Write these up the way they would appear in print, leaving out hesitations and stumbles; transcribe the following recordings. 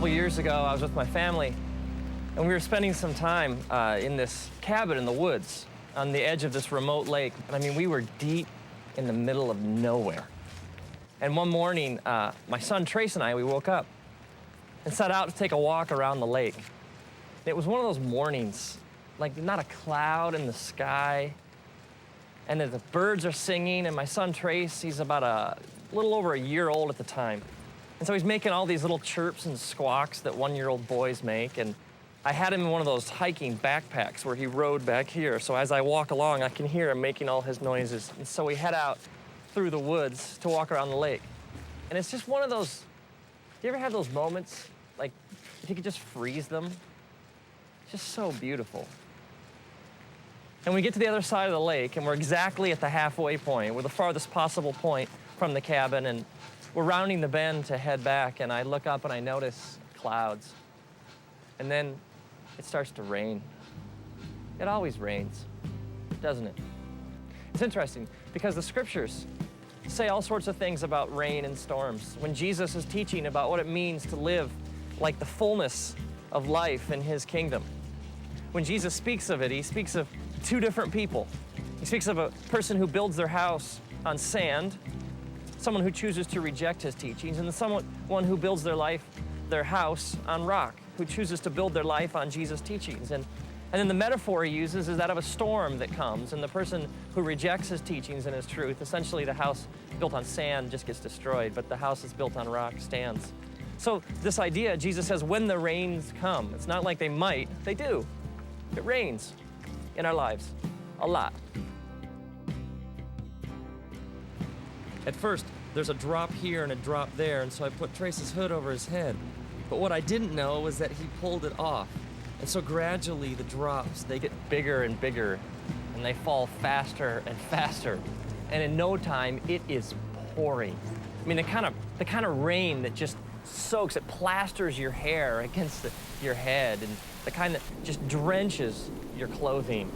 couple years ago, I was with my family, and we were spending some time in this cabin in the woods on the edge of this remote lake. And I mean, we were deep in the middle of nowhere. And one morning, my son Trace and I, we woke up and set out to take a walk around the lake. And it was one of those mornings, like not a cloud in the sky, and the birds are singing, and my son Trace, he's about a little over a year old at the time. And so he's making all these little chirps and squawks that one-year-old boys make. And I had him in one of those hiking backpacks where he rode back here. So as I walk along, I can hear him making all his noises. And so we head out through the woods to walk around the lake. And it's just one of those, do you ever have those moments, like if you could just freeze them? It's just so beautiful. And we get to the other side of the lake, and we're exactly at the halfway point. We're the farthest possible point from the cabin, and we're rounding the bend to head back, and I look up and I notice clouds. And then it starts to rain. It always rains, doesn't it? It's interesting because the scriptures say all sorts of things about rain and storms. When Jesus is teaching about what it means to live like the fullness of life in his kingdom, when Jesus speaks of it, he speaks of two different people. He speaks of a person who builds their house on sand, someone who chooses to reject his teachings, and someone who builds their house on rock, who chooses to build their life on Jesus' teachings. And then the metaphor he uses is that of a storm that comes, and the person who rejects his teachings and his truth, essentially the house built on sand just gets destroyed, but the house that's built on rock stands. So this idea, Jesus says, when the rains come, it's not like they might, they do. It rains in our lives, a lot. At first, there's a drop here and a drop there, and so I put Trace's hood over his head. But what I didn't know was that he pulled it off. And so gradually the drops, they get bigger and bigger, and they fall faster and faster. And in no time, it is pouring. I mean, the kind of rain that just soaks, it plasters your hair against your head, and the kind that just drenches your clothing.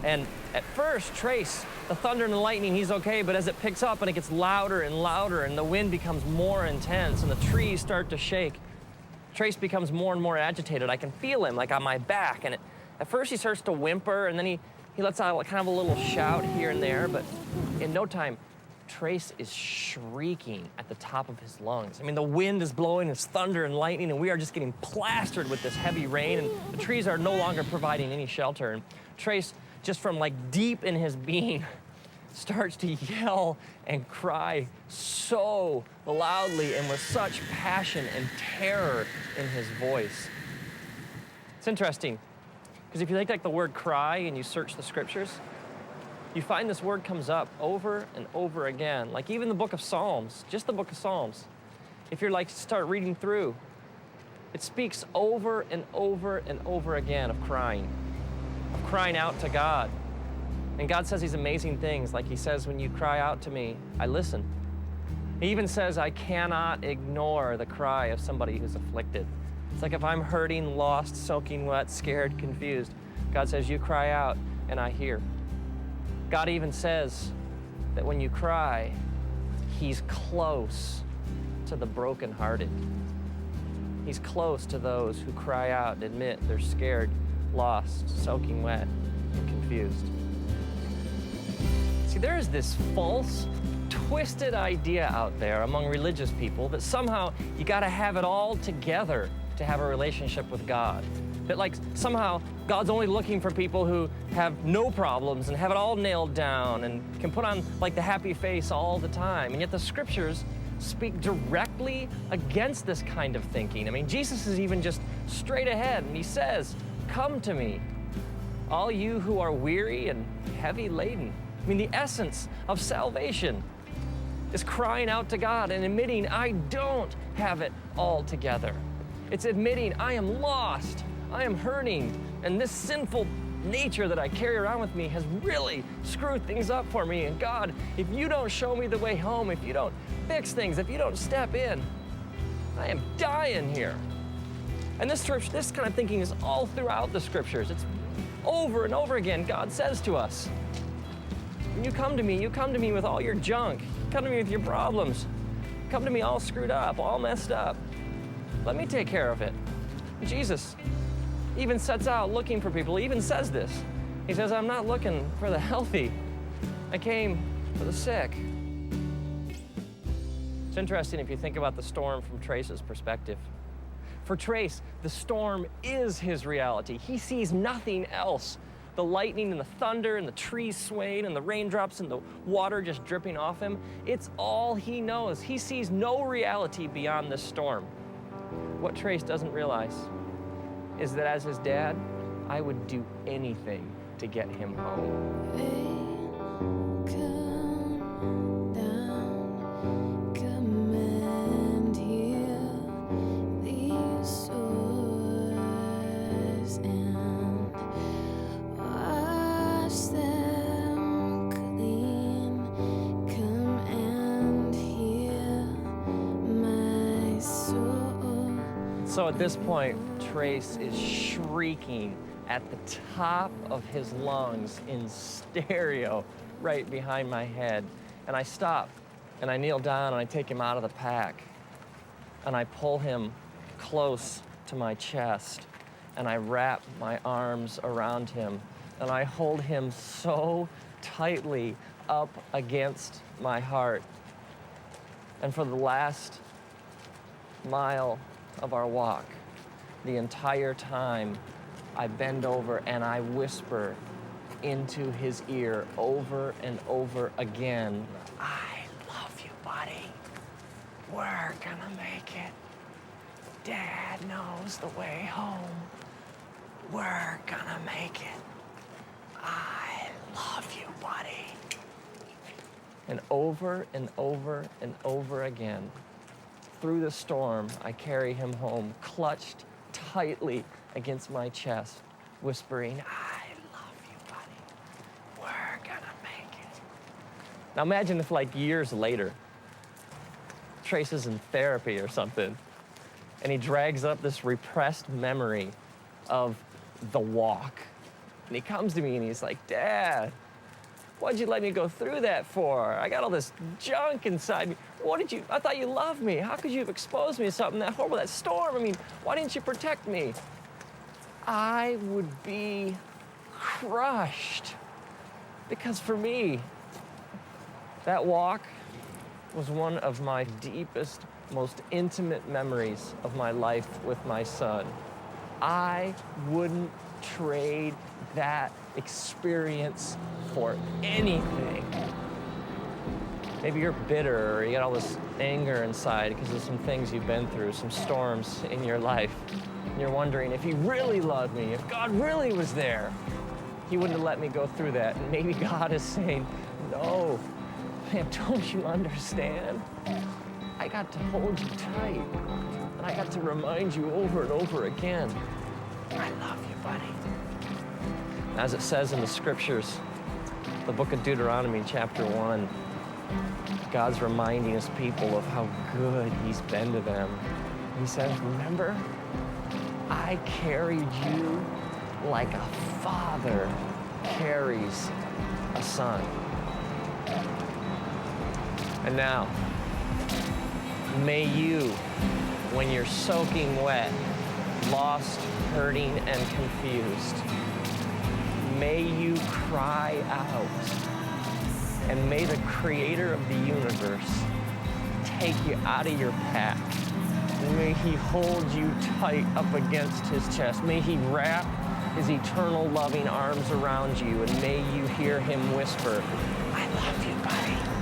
And at first, Trace, the thunder and the lightning, he's okay, but as it picks up and it gets louder and louder and the wind becomes more intense and the trees start to shake, Trace becomes more and more agitated. I can feel him like on my back. And at first he starts to whimper, and then he lets out kind of a little shout here and there, but in no time, Trace is shrieking at the top of his lungs. I mean, the wind is blowing, it's thunder and lightning, and we are just getting plastered with this heavy rain, and the trees are no longer providing any shelter. And Trace, just from like deep in his being, starts to yell and cry so loudly and with such passion and terror in his voice. It's interesting, because if you take like the word cry and you search the scriptures, you find this word comes up over and over again. Like even the book of Psalms, just the book of Psalms. If you're like start reading through, it speaks over and over and over again of crying out to God. And God says these amazing things, like he says, when you cry out to me, I listen. He even says, I cannot ignore the cry of somebody who's afflicted. It's like if I'm hurting, lost, soaking wet, scared, confused, God says, you cry out and I hear. God even says that when you cry, he's close to the brokenhearted. He's close to those who cry out and admit they're scared, lost, soaking wet, and confused. See, there is this false, twisted idea out there among religious people that somehow you gotta have it all together to have a relationship with God. That like somehow God's only looking for people who have no problems and have it all nailed down and can put on like the happy face all the time. And yet the scriptures speak directly against this kind of thinking. I mean, Jesus is even just straight ahead and he says, come to me, all you who are weary and heavy laden. I mean, the essence of salvation is crying out to God and admitting I don't have it all together. It's admitting I am lost, I am hurting, and this sinful nature that I carry around with me has really screwed things up for me. And God, if you don't show me the way home, if you don't fix things, if you don't step in, I am dying here. And this kind of thinking is all throughout the scriptures. It's over and over again. God says to us, when you come to me with all your junk. Come to me with your problems. Come to me all screwed up, all messed up. Let me take care of it. Jesus even sets out looking for people. He even says this. He says, I'm not looking for the healthy. I came for the sick. It's interesting if you think about the storm from Trace's perspective. For Trace, the storm is his reality. He sees nothing else. The lightning and the thunder and the trees swaying and the raindrops and the water just dripping off him, it's all he knows. He sees no reality beyond this storm. What Trace doesn't realize is that as his dad, I would do anything to get him home. So at this point, Trace is shrieking at the top of his lungs in stereo right behind my head. And I stop, and I kneel down, and I take him out of the pack. And I pull him close to my chest, and I wrap my arms around him, and I hold him so tightly up against my heart. And for the last mile of our walk, the entire time, I bend over and I whisper into his ear over and over again, I love you, buddy. We're gonna make it. Dad knows the way home. We're gonna make it. I love you, buddy. And over and over and over again, through the storm, I carry him home, clutched tightly against my chest, whispering, I love you, buddy. We're gonna make it. Now imagine if, like, years later, Trace is in therapy or something, and he drags up this repressed memory of the walk. And he comes to me and he's like, Dad, why'd you let me go through that for? I got all this junk inside me. I thought you loved me. How could you have exposed me to something that horrible, that storm? I mean, why didn't you protect me? I would be crushed. Because for me, that walk was one of my deepest, most intimate memories of my life with my son. I wouldn't trade that experience for anything. Maybe you're bitter or you got all this anger inside because of some things you've been through, some storms in your life. And you're wondering if he really loved me, if God really was there, he wouldn't have let me go through that. And maybe God is saying, no, man, don't you understand? I got to hold you tight, and I got to remind you over and over again, I love you, buddy. As it says in the scriptures, the book of Deuteronomy, chapter 1, God's reminding his people of how good he's been to them. He says, remember, I carried you like a father carries a son. And now, may you, when you're soaking wet, lost, hurting, and confused, may you cry out, and may the creator of the universe take you out of your pack. May he hold you tight up against his chest. May he wrap his eternal loving arms around you, and may you hear him whisper, I love you, buddy.